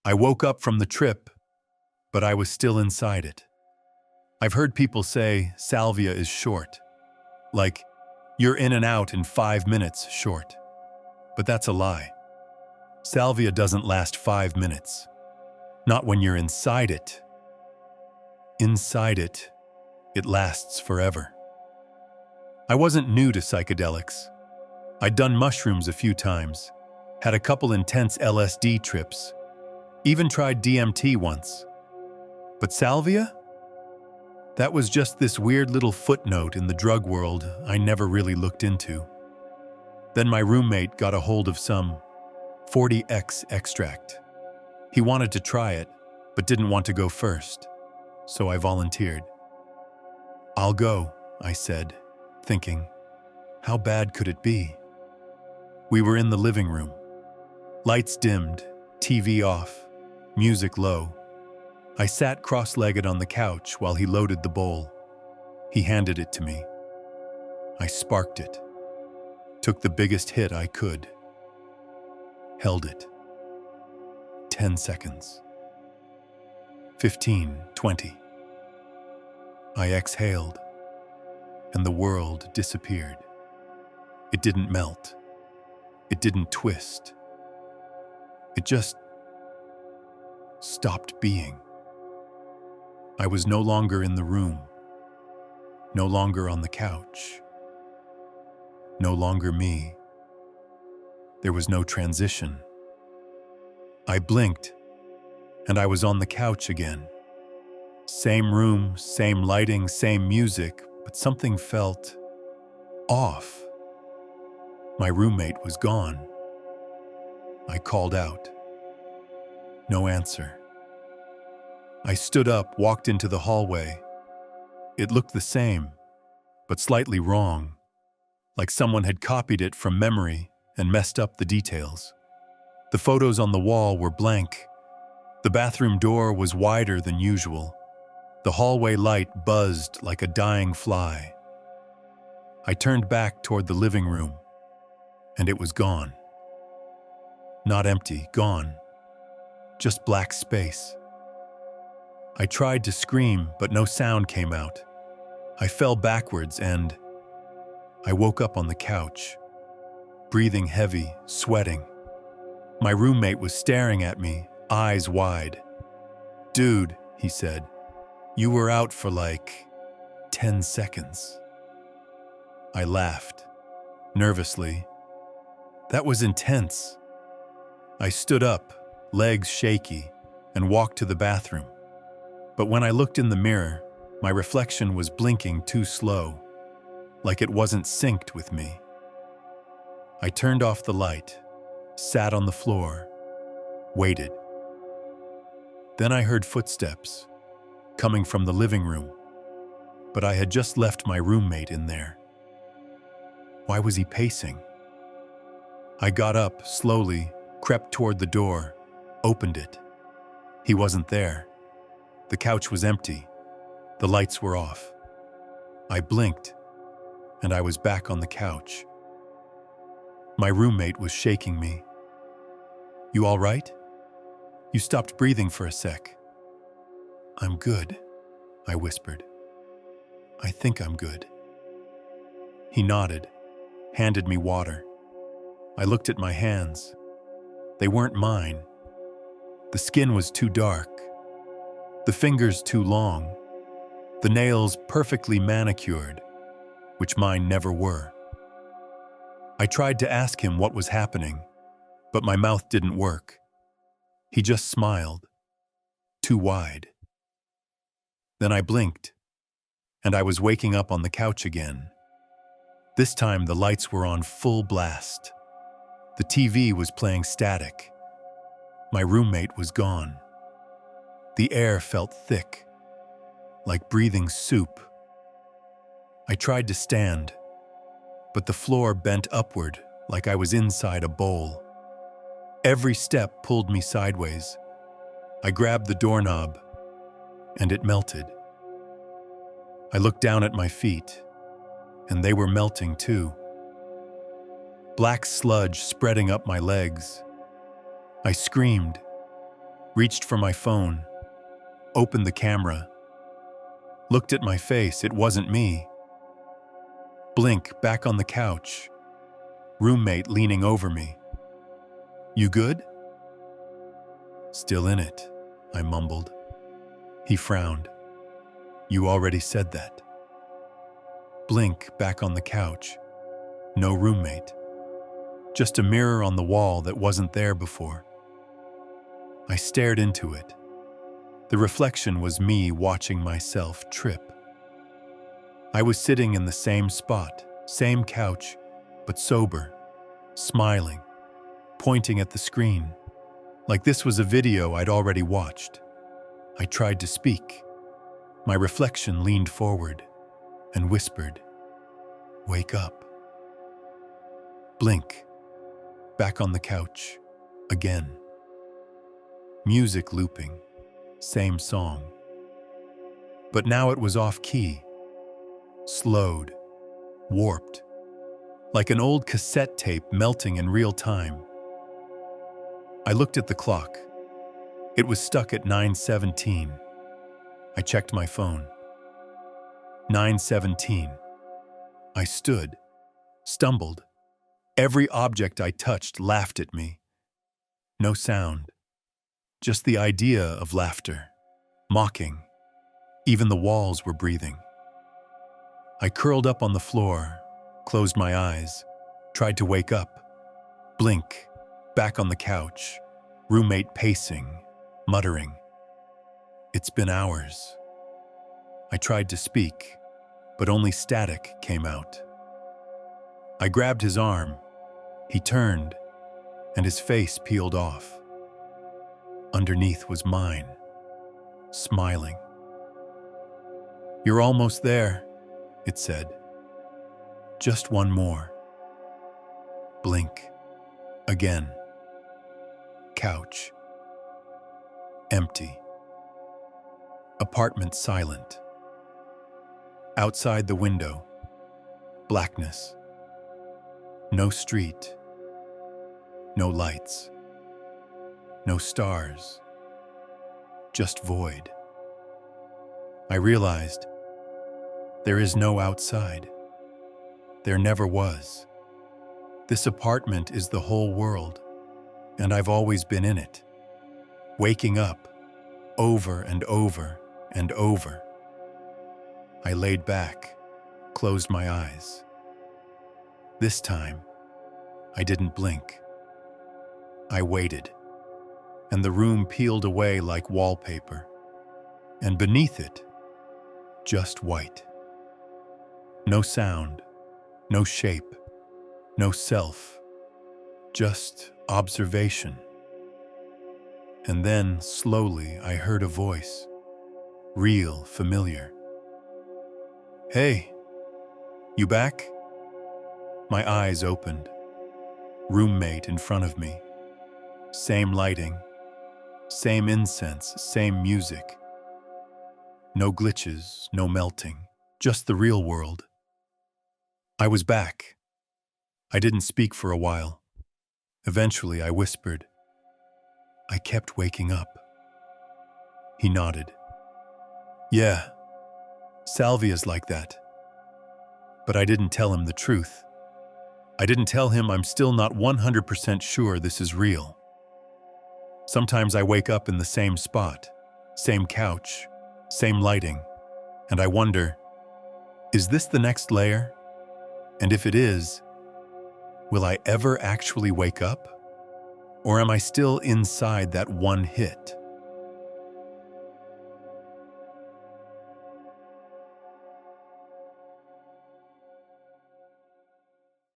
I woke up from the trip, but I was still inside it. I've heard people say salvia is short, like you're in and out in 5 minutes short. But that's a lie. Salvia doesn't last 5 minutes. Not when you're inside it. Inside it, it lasts forever. I wasn't new to psychedelics. I'd done mushrooms a few times, had a couple intense LSD trips, even tried DMT once. But salvia? That was just this weird little footnote in the drug world I never really looked into. Then my roommate got a hold of some 40X extract. He wanted to try it, but didn't want to go first, so I volunteered. "I'll go," I said, thinking, how bad could it be? We were in the living room. Lights dimmed, TV off, music low. I sat cross-legged on the couch while he loaded the bowl. He handed it to me. I sparked it, took the biggest hit I could, held it. 10 seconds. 15, 20. I exhaled, and the world disappeared. It didn't melt. It didn't twist. It just stopped being. I was no longer in the room, no longer on the couch, no longer me. There was no transition. I blinked, and I was on the couch again. Same room, same lighting, same music, but something felt off. My roommate was gone. I called out. No answer. I stood up, walked into the hallway. It looked the same, but slightly wrong, like someone had copied it from memory and messed up the details. The photos on the wall were blank. The bathroom door was wider than usual. The hallway light buzzed like a dying fly. I turned back toward the living room, and it was gone. Not empty, gone. Just black space. I tried to scream, but no sound came out. I fell backwards and I woke up on the couch, breathing heavy, sweating. My roommate was staring at me, eyes wide. "Dude," he said, "you were out for like 10 seconds." I laughed, nervously. That was intense. I stood up, legs shaky, and walked to the bathroom. But when I looked in the mirror, my reflection was blinking too slow, like it wasn't synced with me. I turned off the light, sat on the floor, waited. Then I heard footsteps, coming from the living room, but I had just left my roommate in there. Why was he pacing? I got up slowly, crept toward the door, opened it. He wasn't there. The couch was empty. The lights were off. I blinked, and I was back on the couch. My roommate was shaking me. "You all right? You stopped breathing for a sec." "I'm good," I whispered. "I think I'm good." He nodded, handed me water. I looked at my hands. They weren't mine. The skin was too dark. The fingers too long, the nails perfectly manicured, which mine never were. I tried to ask him what was happening, but my mouth didn't work. He just smiled, too wide. Then I blinked, and I was waking up on the couch again. This time the lights were on full blast. The TV was playing static. My roommate was gone. The air felt thick, like breathing soup. I tried to stand, but the floor bent upward like I was inside a bowl. Every step pulled me sideways. I grabbed the doorknob, and it melted. I looked down at my feet, and they were melting too. Black sludge spreading up my legs. I screamed, Reached for my phone, opened the camera, looked at my face, it wasn't me. Blink, back on the couch, roommate leaning over me. You good? Still in it, I mumbled. He frowned. You already said that. Blink, back on the couch. No roommate. Just a mirror on the wall that wasn't there before. I stared into it. The reflection was me watching myself trip. I was sitting in the same spot, same couch, but sober, smiling, pointing at the screen, like this was a video I'd already watched. I tried to speak. My reflection leaned forward and whispered, "Wake up." Blink, back on the couch, again. Music looping, same song. But now it was off key, slowed, warped, like an old cassette tape melting in real time. I looked at the clock. It was stuck at 9:17. I checked my phone. 9:17. I stood, stumbled. Every object I touched laughed at me. No sound, just the idea of laughter, mocking. Even the walls were breathing. I curled up on the floor, closed my eyes, tried to wake up. Blink, back on the couch, roommate pacing, muttering. It's been hours. I tried to speak, but only static came out. I grabbed his arm. He turned, and his face peeled off. Underneath was mine, smiling. You're almost there, it said. Just one more. Blink. Again. Couch. Empty. Apartment silent. Outside the window. Blackness. No street. No lights. No stars. Just void. I realized there is no outside. There never was. This apartment is the whole world, and I've always been in it, waking up over and over and over. I laid back, closed my eyes. This time, I didn't blink. I waited, and the room peeled away like wallpaper, and beneath it, just white. No sound, no shape, no self, just observation. And then, slowly, I heard a voice, real familiar. Hey, you back? My eyes opened. Roommate in front of me. Same lighting, same incense, same music. No glitches, no melting, just the real world. I was back. I didn't speak for a while. Eventually, I whispered. I kept waking up. He nodded. Yeah, Salvia's like that. But I didn't tell him the truth. I didn't tell him I'm still not 100% sure this is real. Sometimes I wake up in the same spot, same couch, same lighting, and I wonder, is this the next layer? And if it is, will I ever actually wake up? Or am I still inside that one hit?